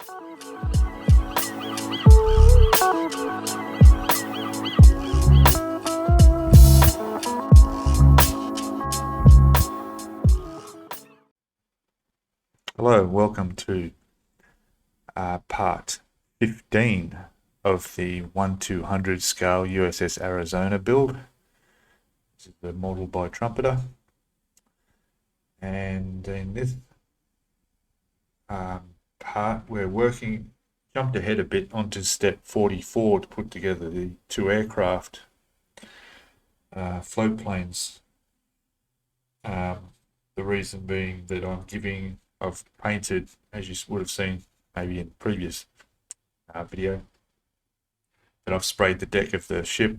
Hello, welcome to part 15 of the 1/200 scale USS Arizona build. This is the model by Trumpeter. And in this part, jumped ahead a bit onto step 44 to put together the two aircraft float planes. The reason being that I've painted, as you would have seen maybe in previous video, that I've sprayed the deck of the ship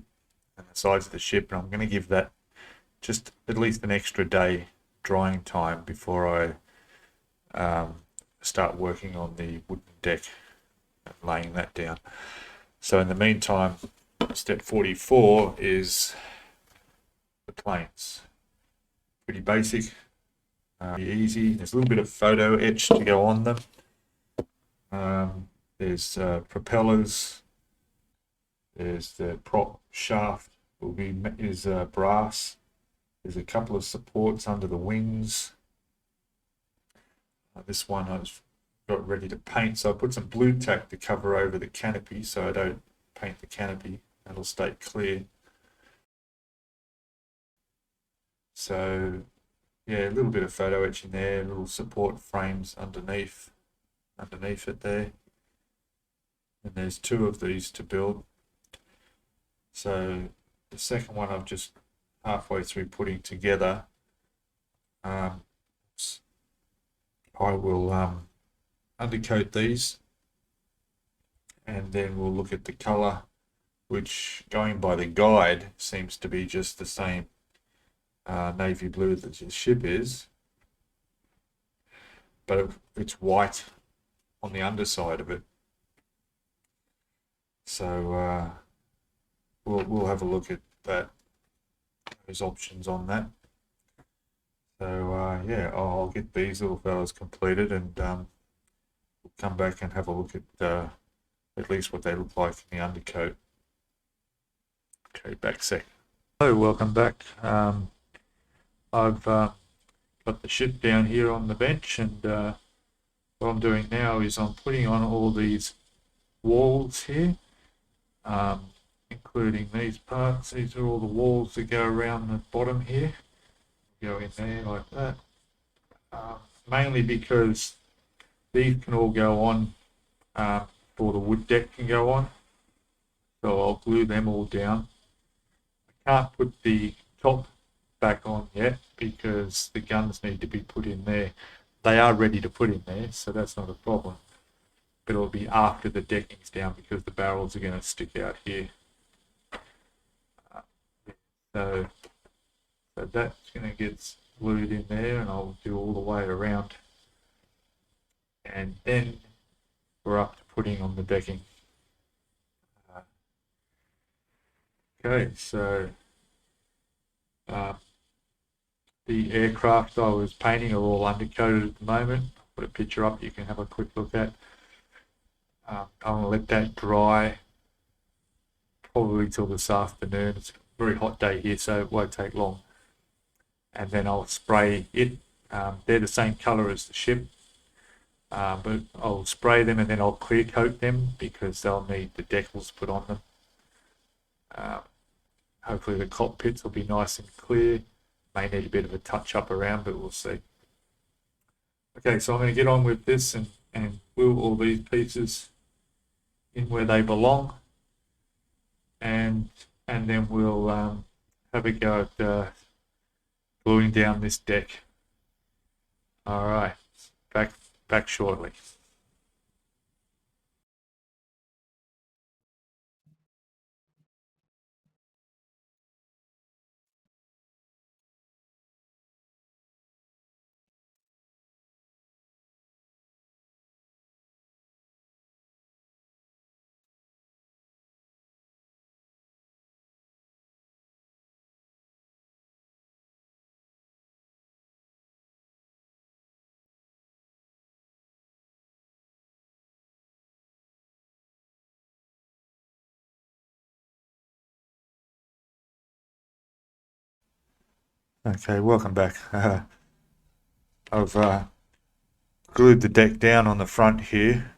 and the sides of the ship, and I'm going to give that just at least an extra day drying time before I start working on the wooden deck and laying that down. So in the meantime, step 44 is the planes. Pretty basic, pretty easy. There's a little bit of photo etch to go on them. There's propellers. There's the prop shaft is brass. There's a couple of supports under the wings. This one I've got ready to paint, so I put some blue tack to cover over the canopy so I don't paint the canopy. That'll stay clear. So yeah, a little bit of photo etch in there, little support frames underneath it there. And there's two of these to build. So the second one I'm just halfway through putting together. I will undercoat these, and then we'll look at the color, which, going by the guide, seems to be just the same navy blue that the ship is, but it's white on the underside of it. So we'll have a look at those options on that. So yeah, I'll get these little fellas completed, and we'll come back and have a look at least what they look like in the undercoat. Okay, back sec. Hello, welcome back. I've got the ship down here on the bench, and what I'm doing now is I'm putting on all these walls here, including these parts. These are all the walls that go around the bottom here. Go in there like that. Mainly because these can all go on before the wood deck can go on. So I'll glue them all down. I can't put the top back on yet because the guns need to be put in there. They are ready to put in there, so that's not a problem. But it'll be after the decking's down because the barrels are going to stick out here. So that's going to get glued in there, and I'll do all the way around. And then we're up to putting on the decking. Okay, so the aircraft I was painting are all undercoated at the moment. I'll put a picture up you can have a quick look at. I'm going to let that dry probably till this afternoon. It's a very hot day here, so it won't take long. And then I'll spray it. They're the same color as the ship, but I'll spray them and then I'll clear coat them because they'll need the decals put on them. Hopefully the cockpits will be nice and clear. May need a bit of a touch up around, but we'll see. Okay, so I'm going to get on with this and glue all these pieces in where they belong, and then we'll have a go at gluing down this deck. All right, back shortly. Okay, welcome back. I've glued the deck down on the front here.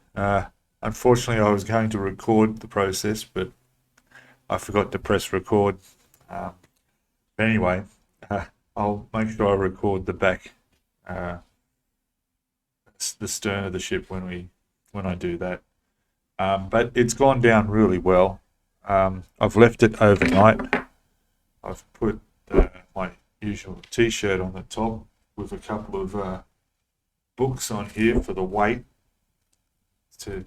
Unfortunately, I was going to record the process, but I forgot to press record. But anyway, I'll make sure I record the back, uh, the stern of the ship when I do that. But it's gone down really well. I've left it overnight. I've put my usual t-shirt on the top with a couple of books on here for the weight to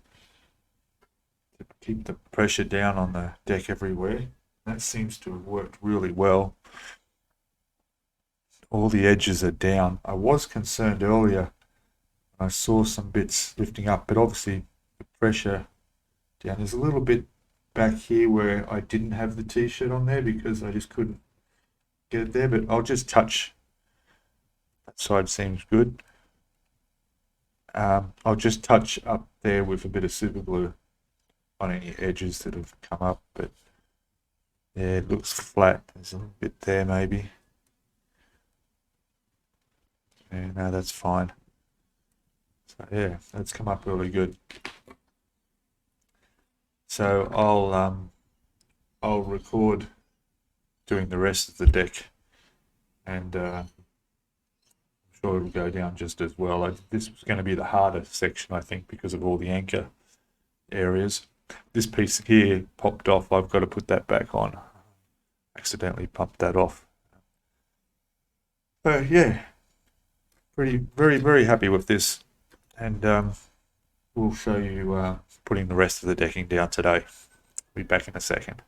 keep the pressure down on the deck everywhere. That seems to have worked really well. All the edges are down. I was concerned earlier. I saw some bits lifting up, but obviously the pressure down. There's a little bit back here where I didn't have the t-shirt on there because I just couldn't get it there, but I'll just touch. That side seems good. I'll just touch up there with a bit of super glue on any edges that have come up, but yeah, it looks flat. There's a little bit there maybe. Yeah, no, that's fine. So yeah, that's come up really good. So I'll record doing the rest of the deck, and I'm sure it'll go down just as well. This was going to be the harder section, I think, because of all the anchor areas. This piece here popped off. I've got to put that back on. Accidentally pumped that off. Yeah, very happy with this, and we'll show you putting the rest of the decking down today. I'll be back in a second.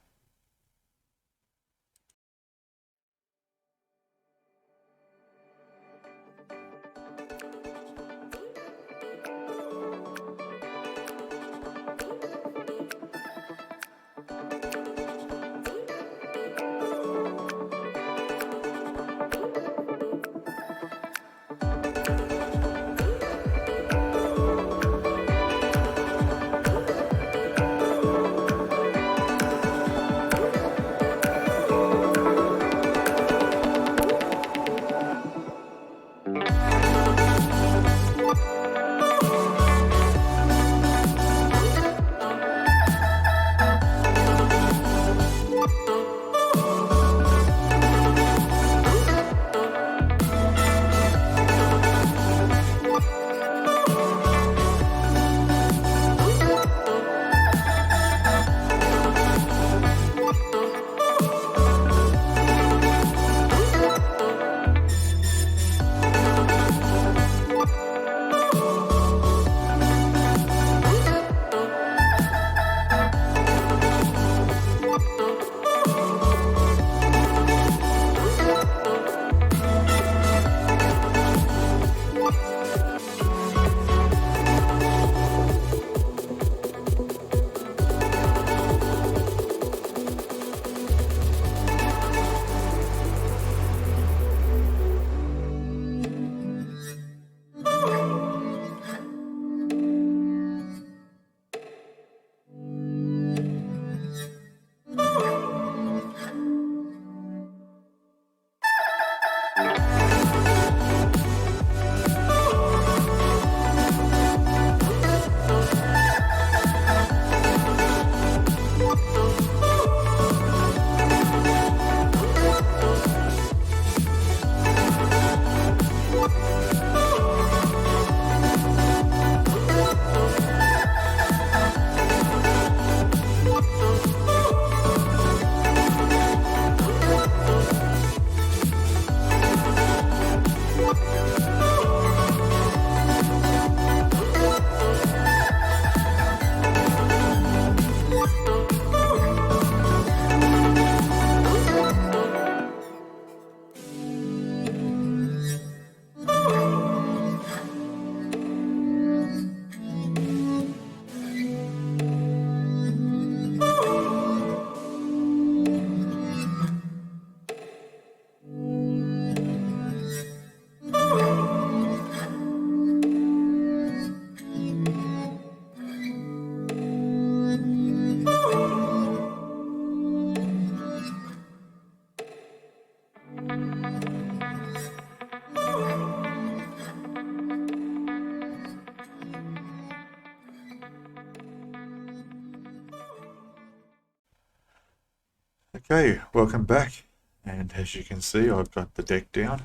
Okay, welcome back, and as you can see, I've got the deck down.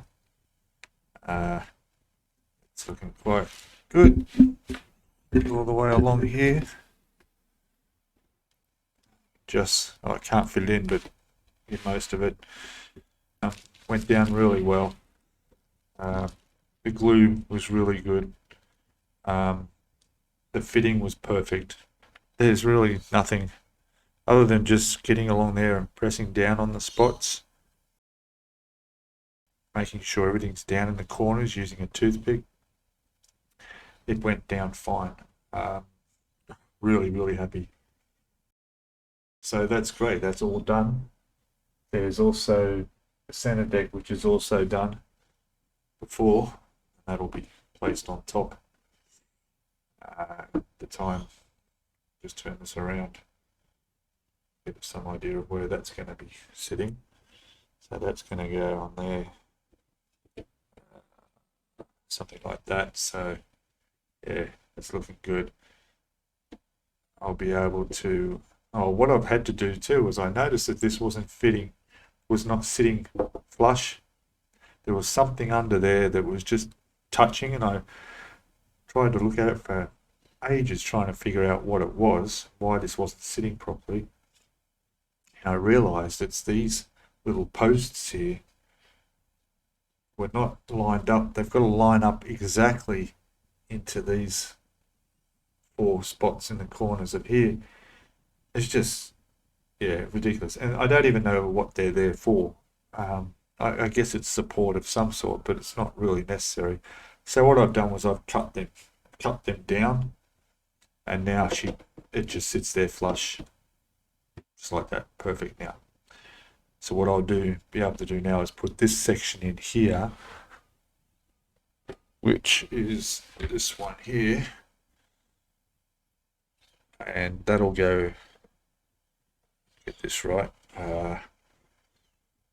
It's looking quite good all the way along here. I can't fit it in, but get most of it. Went down really well. The glue was really good. The fitting was perfect. There's really nothing other than just getting along there and pressing down on the spots, making sure everything's down in the corners using a toothpick. It went down fine. Really happy. So that's great. That's all done. There's also a center deck which is also done before. That'll be placed on top. The time, just turn this around. Get some idea of where that's going to be sitting. So that's going to go on there. Something like that. So yeah, it's looking good. I'll be able to, what I've had to do too was I noticed that this was not sitting flush. There was something under there that was just touching, and I tried to look at it for ages trying to figure out what it was, why this wasn't sitting properly. And I realized it's these little posts here were not lined up. They've got to line up exactly into these 4 spots in the corners of here. It's just, yeah, ridiculous. And I don't even know what they're there for. I guess it's support of some sort, but it's not really necessary. So what I've done was I've cut them down, and now it just sits there flush, just like that, perfect now. So what I'll be able to do now is put this section in here, which is this one here, and that'll go, get this right,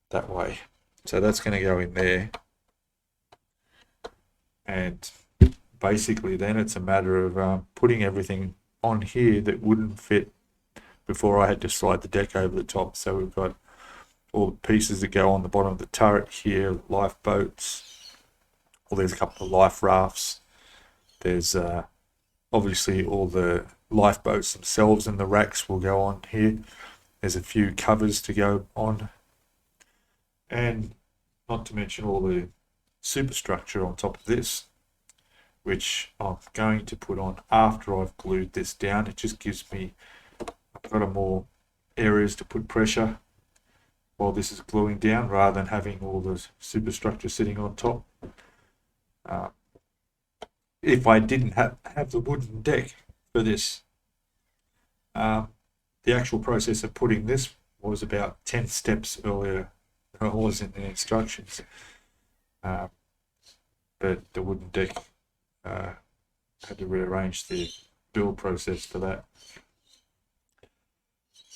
that way. So that's going to go in there, and basically then it's a matter of putting everything on here that wouldn't fit before I had to slide the deck over the top. So we've got all the pieces that go on the bottom of the turret here, lifeboats. Well, there's a couple of life rafts. There's obviously all the lifeboats themselves, and the racks will go on here. There's a few covers to go on, and not to mention all the superstructure on top of this, which I'm going to put on after I've glued this down. It just gives me, I've got more areas to put pressure while this is gluing down, rather than having all the superstructure sitting on top. If I didn't have the wooden deck for this, the actual process of putting this was about 10 steps earlier than it was in the instructions. But the wooden deck, had to rearrange the build process for that.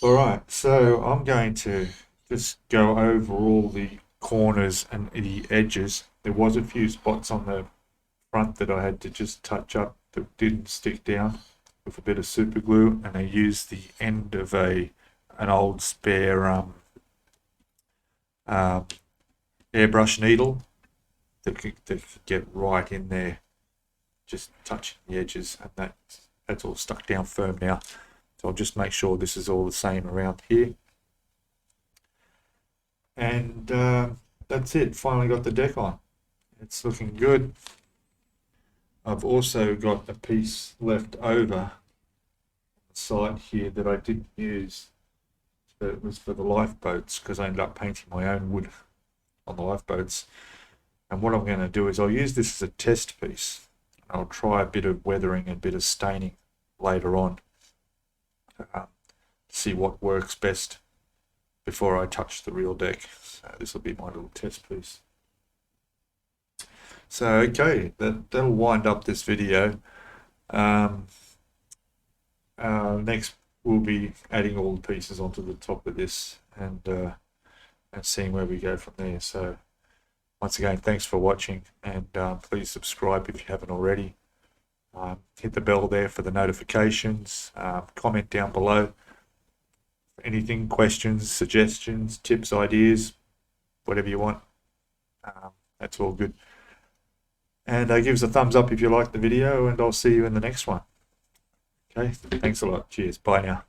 Alright, so I'm going to just go over all the corners and the edges. There was a few spots on the front that I had to just touch up that didn't stick down with a bit of super glue, and I used the end of an old spare airbrush needle that could get right in there, just touching the edges, and that's all stuck down firm now. So I'll just make sure this is all the same around here. And that's it, finally got the deck on. It's looking good. I've also got a piece left over on the side here that I didn't use. It was for the lifeboats, because I ended up painting my own wood on the lifeboats. And what I'm going to do is I'll use this as a test piece. I'll try a bit of weathering and a bit of staining later on to see what works best before I touch the real deck. So this will be my little test piece. So okay, that'll wind up this video. Next we'll be adding all the pieces onto the top of this, and seeing where we go from there. So once again, thanks for watching, and please subscribe if you haven't already. Hit the bell there for the notifications. Comment down below anything, questions, suggestions, tips, ideas, whatever you want. That's all good. And give us a thumbs up if you liked the video, and I'll see you in the next one. Okay, thanks a lot. Cheers. Bye now.